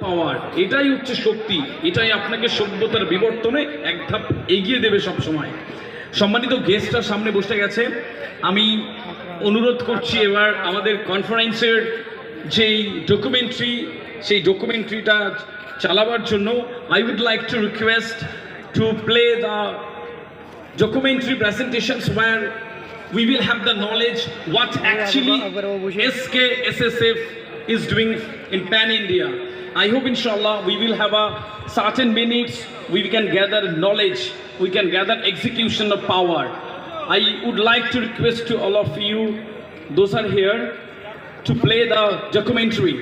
পাওয়ার, এটাই হচ্ছে শক্তি, এটাই আপনাকে সভ্যতার বিবর্তনে এক ধাপ এগিয়ে দেবে সব সময়। সম্মানিত গেস্টরা সামনে বসে গেছে, আমি অনুরোধ করছি এবার আমাদের কনফারেন্সের যেই ডকুমেন্টারি, সেই ডকুমেন্টারিটা চালাবার জন্য I would like to request to play the documentary presentations where we will have the knowledge what actually SKSSF is doing in Pan India. I hope inshallah we will have a certain minutes we can gather knowledge, we can gather execution of power. I would like to request to all of you, those are here, to play the documentary.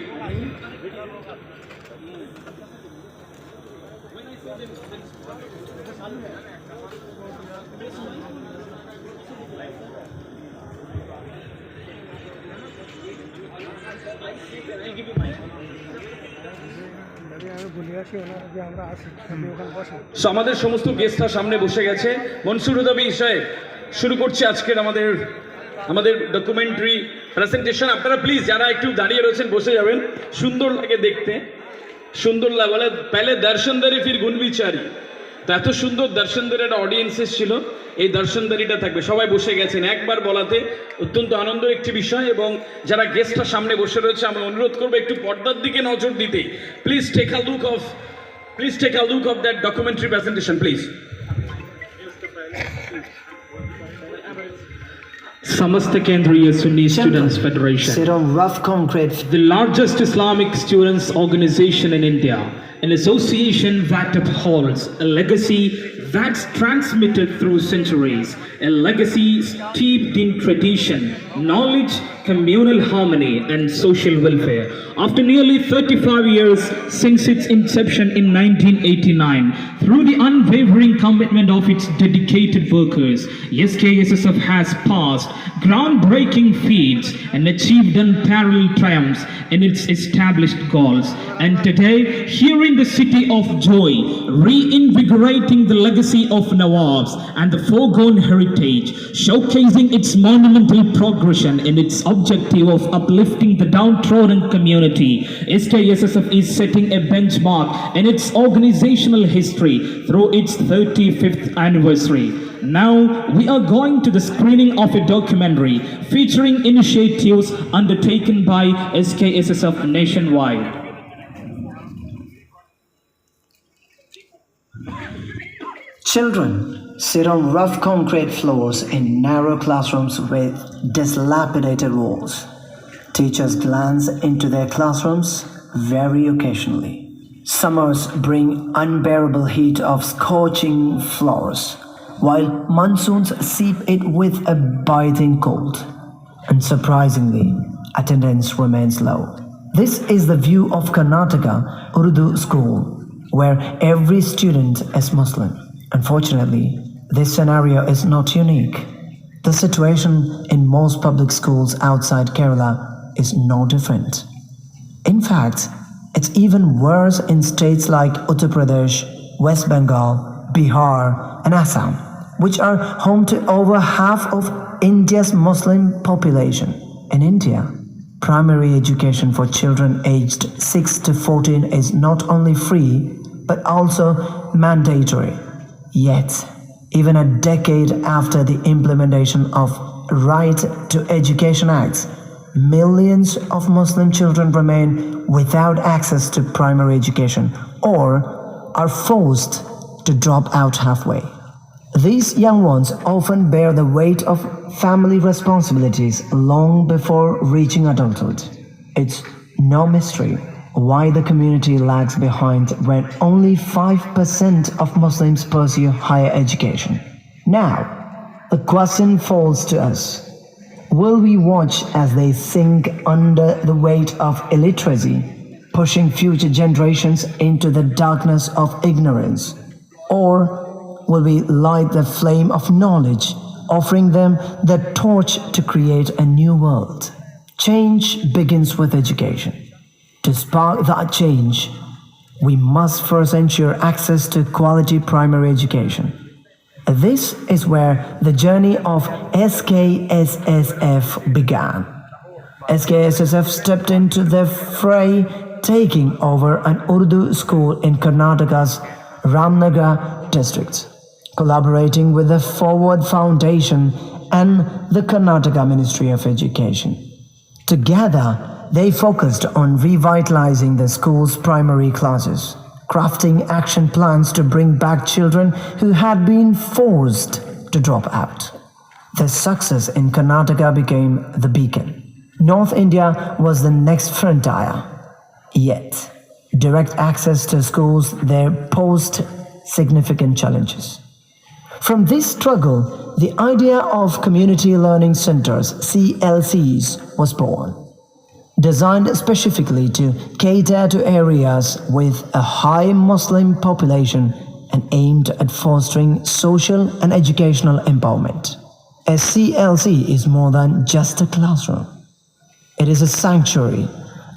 আমাদের সমস্ত গেস্টরা সামনে বসে গেছে। মনসুর হুদাবি সাহেব, শুরু করছি আজকের আমাদের ডকুমেন্টারি প্রেজেন্টেশন। আপনারা প্লিজ যারা একটু দাঁড়িয়ে রয়েছেন বসে যাবেন, সুন্দর লাগে দেখতে, সুন্দর লাগে বলে পেলে দর্শনদারি ফির গুণবিচারি। তো এত সুন্দর দর্শনদারি একটা অডিয়েন্সেস ছিল, এই দর্শনদারিটা থাকবে। সবাই বসে গেছেন একবার বলাতে অত্যন্ত আনন্দ একটি বিষয়। এবং যারা গেস্টরা সামনে বসে রয়েছে আমি অনুরোধ করবো একটু পর্দার দিকে নজর দিতে। Please take a look of that documentary presentation please. Samasta Kendriya Sunni Students Federation, sit on rough concrete, the largest Islamic students organization in India, an association that upholds a legacy that's transmitted through centuries, a legacy steeped in tradition, knowledge, communal harmony and social welfare. After nearly 35 years since its inception in 1989, through the unwavering commitment of its dedicated workers, SKSSF has passed groundbreaking feats and achieved unparalleled triumphs in its established goals. And today, here in the city of joy, reinvigorating the legacy of Nawabs and the foregone heritage, showcasing its monumental progression in its objective of uplifting the downtrodden community, SKSSF is setting a benchmark in its organizational history through its 35th anniversary. Now we are going to the screening of a documentary featuring initiatives undertaken by SKSSF nationwide. children sit on rough concrete floors in narrow classrooms with dilapidated walls. Teachers glance into their classrooms very occasionally. Summers bring unbearable heat of scorching floors, while monsoons seep it with a biting cold. Unsurprisingly, attendance remains low. This is the view of Karnataka Urdu School, where every student is Muslim. Unfortunately, this scenario is not unique. The situation in most public schools outside Kerala is no different. In fact, it's even worse in states like Uttar Pradesh, West Bengal, Bihar, and Assam, which are home to over half of India's Muslim population. In India, primary education for children aged 6 to 14 is not only free, but also mandatory. Yet, even a decade after the implementation of Right to Education Acts, millions of Muslim children remain without access to primary education or are forced to drop out halfway. These young ones often bear the weight of family responsibilities long before reaching adulthood. It's no mystery why the community lags behind when only 5% of Muslims pursue higher education. Now, the question falls to us. Will we watch as they sink under the weight of illiteracy, pushing future generations into the darkness of ignorance? Or will we light the flame of knowledge, offering them the torch to create a new world? Change begins with education. To spark that change, we must first ensure access to quality primary education. This is where the journey of SKSSF began. SKSSF stepped into the fray taking over an Urdu school in Karnataka's Ramnagar district, collaborating with the Forward Foundation and the Karnataka Ministry of Education. Together, they focused on revitalizing the school's primary classes, crafting action plans to bring back children who had been forced to drop out. Their success in Karnataka became the beacon. North India was the next frontier. Yet, direct access to schools there posed significant challenges. From this struggle, the idea of Community Learning Centers, CLCs, was born. Designed specifically to cater to areas with a high Muslim population and aimed at fostering social and educational empowerment. A CLC is more than just a classroom. It is a sanctuary,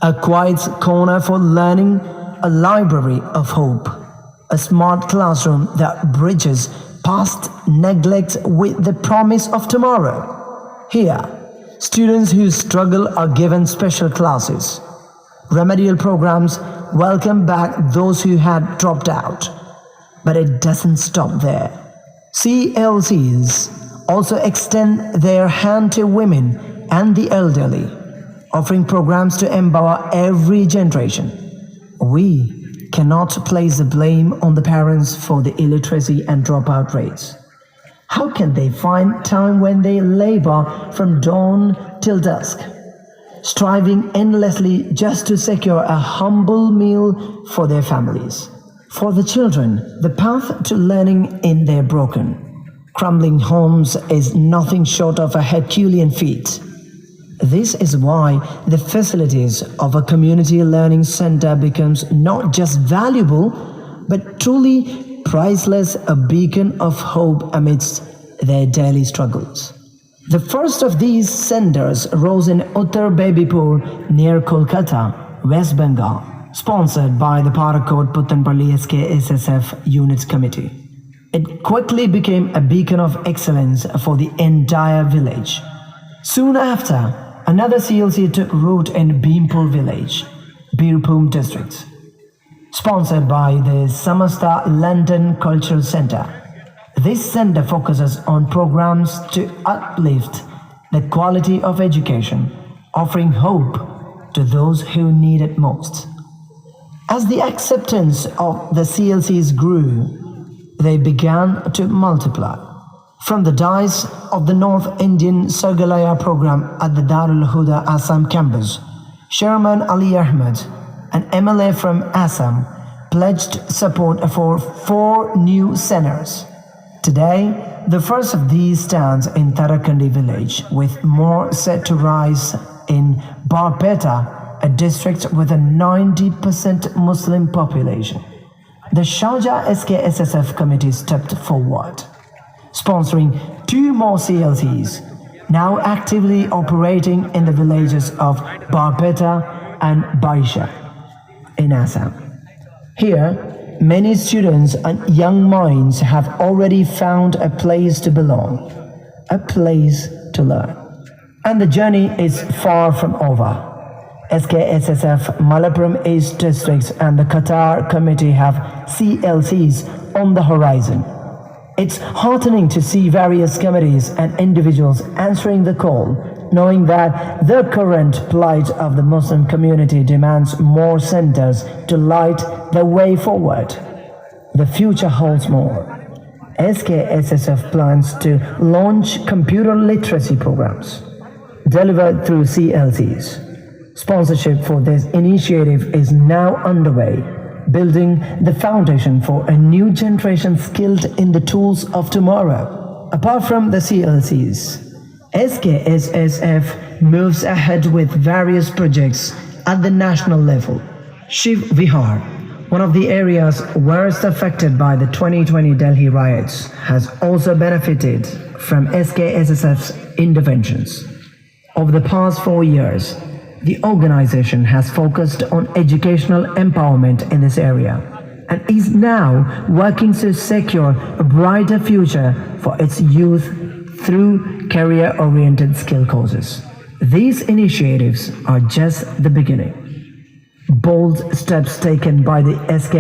a quiet corner for learning, a library of hope, a smart classroom that bridges past neglect with the promise of tomorrow. Here, students who struggle are given special classes. Remedial programs welcome back those who had dropped out. But it doesn't stop there. CLCs also extend their hand to women and the elderly, offering programs to empower every generation. We cannot place the blame on the parents for the illiteracy and dropout rates. How can they find time when they labor from dawn till dusk, striving endlessly just to secure a humble meal for their families? For the children, the path to learning in their broken, crumbling homes is nothing short of a Herculean feat. This is why the facilities of a community learning center becomes not just valuable, but truly priceless, a beacon of hope amidst their daily struggles. The first of these centers rose in Uttar Babypur near Kolkata, West Bengal, sponsored by the Parakot Puttanpalli SKSSF Units Committee. It quickly became a beacon of excellence for the entire village. Soon after, another CLC took root in Bhimpur village, Birbhum district, sponsored by the Samasta London Cultural Centre. This center focuses on programs to uplift the quality of education, offering hope to those who need it most. As the acceptance of the CLCs grew, they began to multiply. From the dais of the North Indian Sargalaya program at the Darul Huda Assam campus, Chairman Ali Ahmed, an MLA from Assam, pledged support for 4 new centers. Today, the first of these stands in Tarakandi village, with more set to rise in Barpeta, a district with a 90% Muslim population. The Sharjah SKSSF committee stepped forward, sponsoring 2 more CLCs, now actively operating in the villages of Barpeta and Baisha in Assam. Here, many students and young minds have already found a place to belong, a place to learn. And the journey is far from over. SKSSF, Malappuram East Districts and the Qatar Committee have CLCs on the horizon. It's heartening to see various committees and individuals answering the call, knowing that the current plight of the Muslim community demands more centers to light the way forward. The future holds more. SKSSF plans to launch computer literacy programs delivered through CLCs. Sponsorship for this initiative is now underway, building the foundation for a new generation skilled in the tools of tomorrow. Apart from the CLCs, SKSSF moves ahead with various projects at the national level. Shiv Vihar, one of the areas worst affected by the 2020 Delhi riots, has also benefited from SKSSF's interventions. Over the past 4 years, the organization has focused on educational empowerment in this area and is now working to secure a brighter future for its youth through career-oriented skill courses. These initiatives are just the beginning. Bold steps taken by the SK